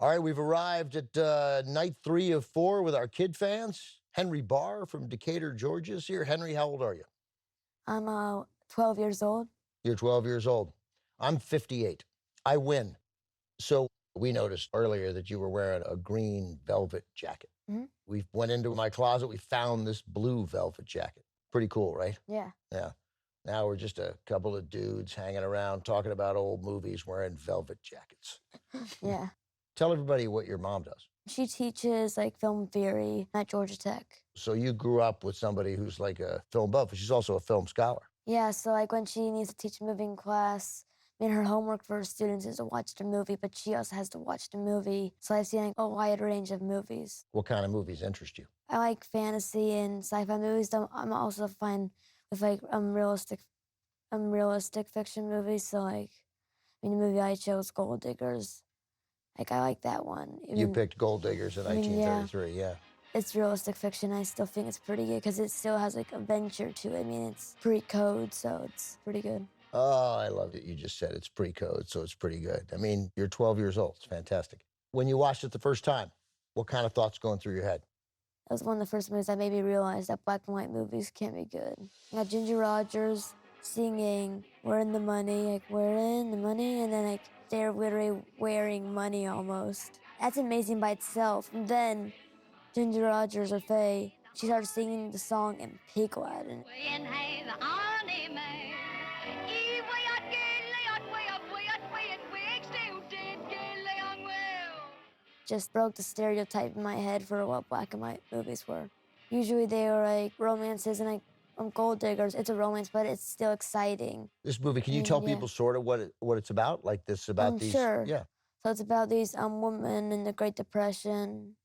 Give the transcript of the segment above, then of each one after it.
All right, we've arrived at night 3 of 4 with our kid fans. Henry Barr from Decatur, Georgia is here. Henry, how old are you? I'm 12 years old. You're 12 years old. I'm 58. I win. So we noticed earlier that you were wearing a green velvet jacket. Mhm. We went into my closet. We found this blue velvet jacket. Pretty cool, right? Yeah. Yeah. Now we're just a couple of dudes hanging around talking about old movies wearing velvet jackets. Yeah. Tell everybody what your mom does. She teaches like film theory at Georgia Tech. So you grew up with somebody who's like a film buff, but she's also a film scholar. Yeah, so like when she needs to teach a movie in class, I mean, her homework for her students is to watch the movie, but she also has to watch the movie. So I've seen like a wide range of movies. What kind of movies interest you? I like fantasy and sci-fi movies. I'm also fine with like realistic fiction movies. So like, I mean, the movie I chose, Gold Diggers. Like I like that one. You picked Gold Diggers in 1933, yeah. It's realistic fiction. I still think it's pretty good because it still has like adventure to it. I mean, it's pre-code, so it's pretty good. Oh, I love that you just said it's pre-code, so it's pretty good. I mean, you're 12 years old. It's fantastic. When you watched it the first time, what kind of thoughts going through your head? That was one of the first movies that made me realize that black and white movies can be good. You got Ginger Rogers singing, "We're in the money," like, "We're in the money," and then like they're literally wearing money almost. That's amazing by itself. And then Ginger Rogers or Faye, she started singing the song in Pig Latin. Just broke the stereotype in my head for what black and white movies were. Usually they were like romances and like Gold Diggers. It's a romance, but it's still exciting. This movie, can you tell people sort of what it's about? Like this about these? Sure. Yeah. So it's about these women in the Great Depression.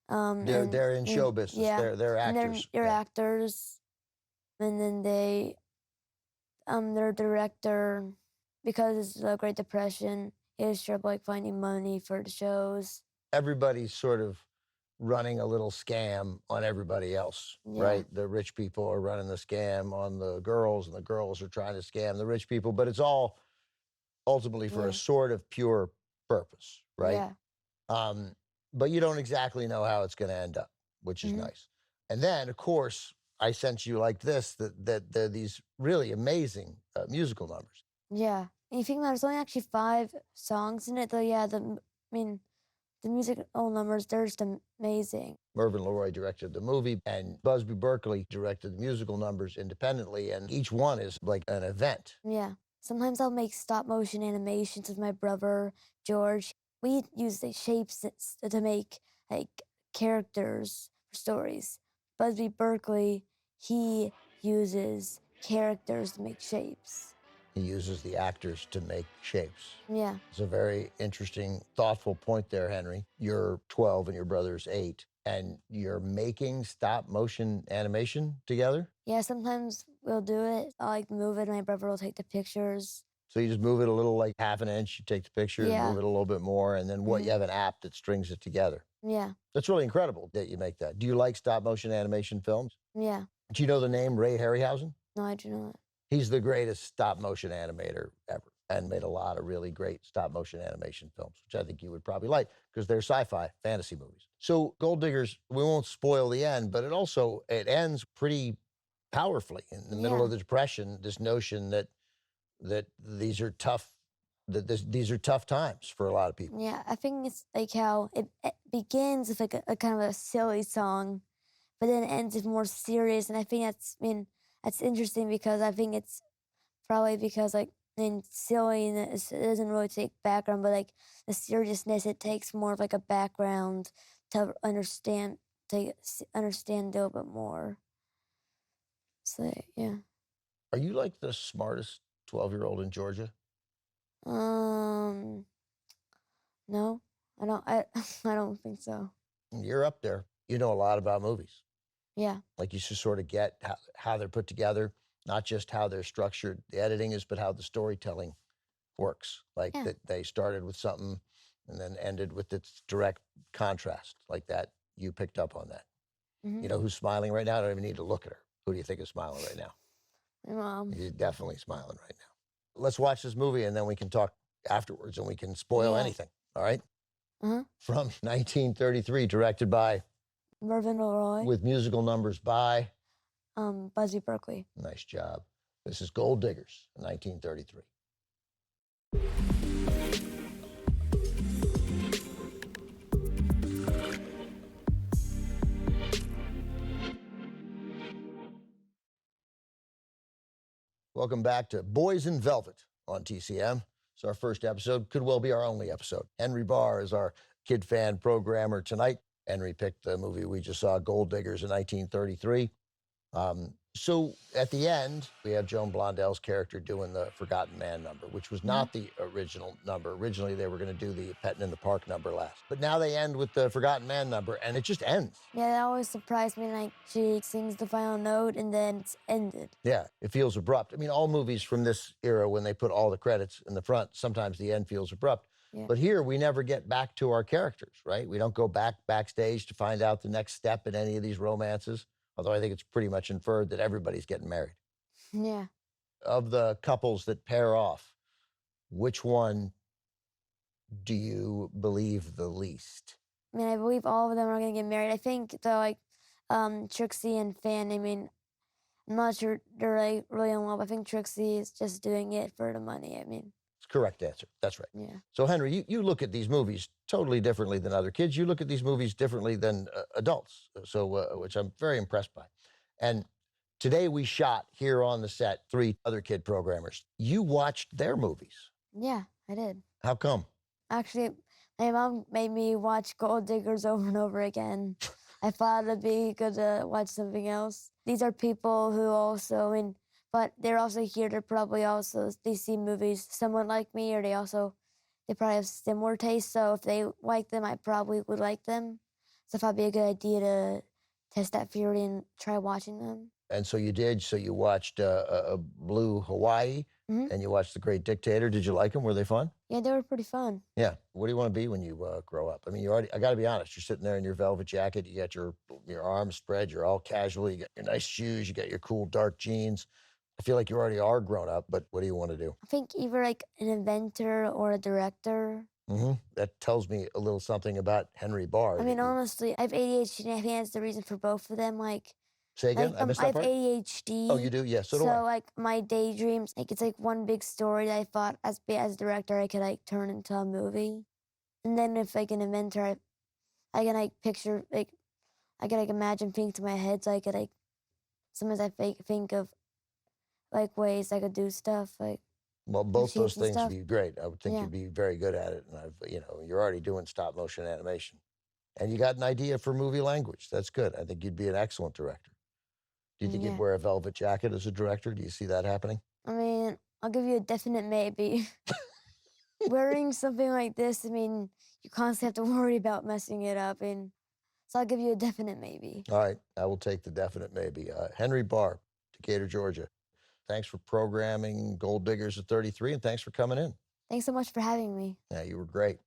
They're in show business. Yeah. They're actors. They're actors. And then their director, because it's the Great Depression, he was trouble like finding money for the shows. Everybody's sort of running a little scam on everybody else, right? The rich people are running the scam on the girls, and the girls are trying to scam the rich people, but it's all ultimately for a sort of pure purpose, right? Yeah. But you don't exactly know how it's going to end up, which is nice. And then, of course, I sent you like this, that there are these really amazing musical numbers. Yeah. And you think there's only actually 5 songs in it, though, yeah, the musical numbers, they're just amazing. Mervyn LeRoy directed the movie, and Busby Berkeley directed the musical numbers independently, and each one is like an event. Yeah. Sometimes I'll make stop-motion animations with my brother, George. We use the shapes to make, like, characters for stories. Busby Berkeley, he uses characters to make shapes. He uses the actors to make shapes. Yeah. It's a very interesting, thoughtful point there, Henry. You're 12 and your brother's 8, and you're making stop-motion animation together? Yeah, sometimes we'll do it. I'll, like, move it, and my brother will take the pictures. So you just move it a little, like half an inch, you take the picture, move it a little bit more, and then you have an app that strings it together. Yeah. That's really incredible that you make that. Do you like stop-motion animation films? Yeah. Do you know the name Ray Harryhausen? No, I do not. He's the greatest stop-motion animator ever and made a lot of really great stop-motion animation films, which I think you would probably like because they're sci-fi fantasy movies. So Gold Diggers, we won't spoil the end, but it ends pretty powerfully in the middle of the Depression, this notion that these are tough, these are tough times for a lot of people. Yeah, I think it's like how it begins with like a kind of a silly song, but then it ends with more serious. And I think that's interesting because I think it's probably because like in silliness, it doesn't really take background, but like the seriousness, it takes more of like a background to understand a little bit more. So yeah. Are you like the smartest 12-year-old in Georgia? No, I don't. I don't think so. You're up there. You know a lot about movies. Yeah. Like you should sort of get how they're put together, not just how they're structured, the editing is, but how the storytelling works. Like that they started with something and then ended with its direct contrast like that. You picked up on that. You know who's smiling right now? I don't even need to look at her. Who do you think is smiling right now? My mom. She's definitely smiling right now. Let's watch this movie and then we can talk afterwards and we can spoil anything. All right? Uh-huh. From 1933, directed by, Mervyn LeRoy. with musical numbers by. Busby Berkeley. Nice job. This is Gold Diggers, 1933. Welcome back to Boys in Velvet on TCM. It's our first episode, could well be our only episode. Henry Barr is our kid fan programmer tonight. Henry picked the movie we just saw, Gold Diggers, in 1933. So at the end, we have Joan Blondell's character doing the Forgotten Man number, which was not the original number. Originally, they were going to do the Pettin' in the Park number last. But now they end with the Forgotten Man number, and it just ends. Yeah, that always surprised me. Like, she sings the final note, and then it's ended. Yeah, it feels abrupt. I mean, all movies from this era, when they put all the credits in the front, sometimes the end feels abrupt. Yeah. But here, we never get back to our characters, right? We don't go backstage to find out the next step in any of these romances. Although I think it's pretty much inferred that everybody's getting married. Yeah. Of the couples that pair off, which one do you believe the least? I mean, I believe all of them are going to get married. I think, though, like, Trixie and Fan, I mean, I'm not sure they're, like, really in love. I think Trixie is just doing it for the money. I mean. It's a correct answer. That's right. Yeah. So, Henry, you look at these movies totally differently than other kids. You look at these movies differently than adults, which I'm very impressed by. And today we shot here on the set 3 other kid programmers. You watched their movies. Yeah, I did. How come? Actually, my mom made me watch Gold Diggers over and over again. I thought it'd be good to watch something else. These are people who also, I mean, but they're also here to probably also, they see movies somewhat like me, or they probably have similar tastes. So if they like them, I probably would like them. So I thought it'd be a good idea to test that theory and try watching them. And so you did. So you watched Blue Hawaii, and you watched The Great Dictator. Did you like them? Were they fun? Yeah, they were pretty fun. Yeah. What do you want to be when you grow up? I mean, I got to be honest, you're sitting there in your velvet jacket, you got your arms spread, you're all casual, you got your nice shoes, you got your cool dark jeans. I feel like you already are grown up, but what do you want to do? I think either like an inventor or a director. That tells me a little something about Henry Barr. I mean, honestly, I have ADHD, and I think that's the reason for both of them. Like, say again? like, I missed I that have part? ADHD. Oh, you do? Yeah, so do I. like, my daydreams, like, it's like one big story that I thought as a director I could like turn into a movie. And then if like an inventor, I can like picture, like, I can like imagine things in my head, so I could like, sometimes I think of like ways I could do stuff, like. Well, both those machines and things would stuff. be great. I would think Yeah. you'd be very good at it. And you're already doing stop motion animation. And you got an idea for movie language. That's good. I think you'd be an excellent director. Do you think Yeah. you'd wear a velvet jacket as a director? Do you see that happening? I mean, I'll give you a definite maybe. Wearing something like this, I mean, you constantly have to worry about messing it up, and so I'll give you a definite maybe. All right, I will take the definite maybe. Henry Barr, Decatur, Georgia. Thanks for programming Gold Diggers at 33, and thanks for coming in. Thanks so much for having me. Yeah, you were great.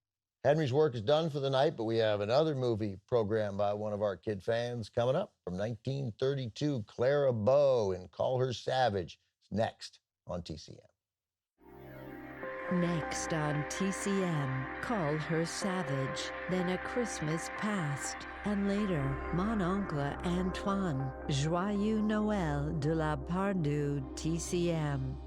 Henry's work is done for the night, but we have another movie programmed by one of our kid fans coming up from 1932, Clara Bow in Call Her Savage. It's next on TCM. Next on TCM, Call Her Savage, then A Christmas Past, and later, Mon Oncle Antoine, Joyeux Noël de la part du TCM.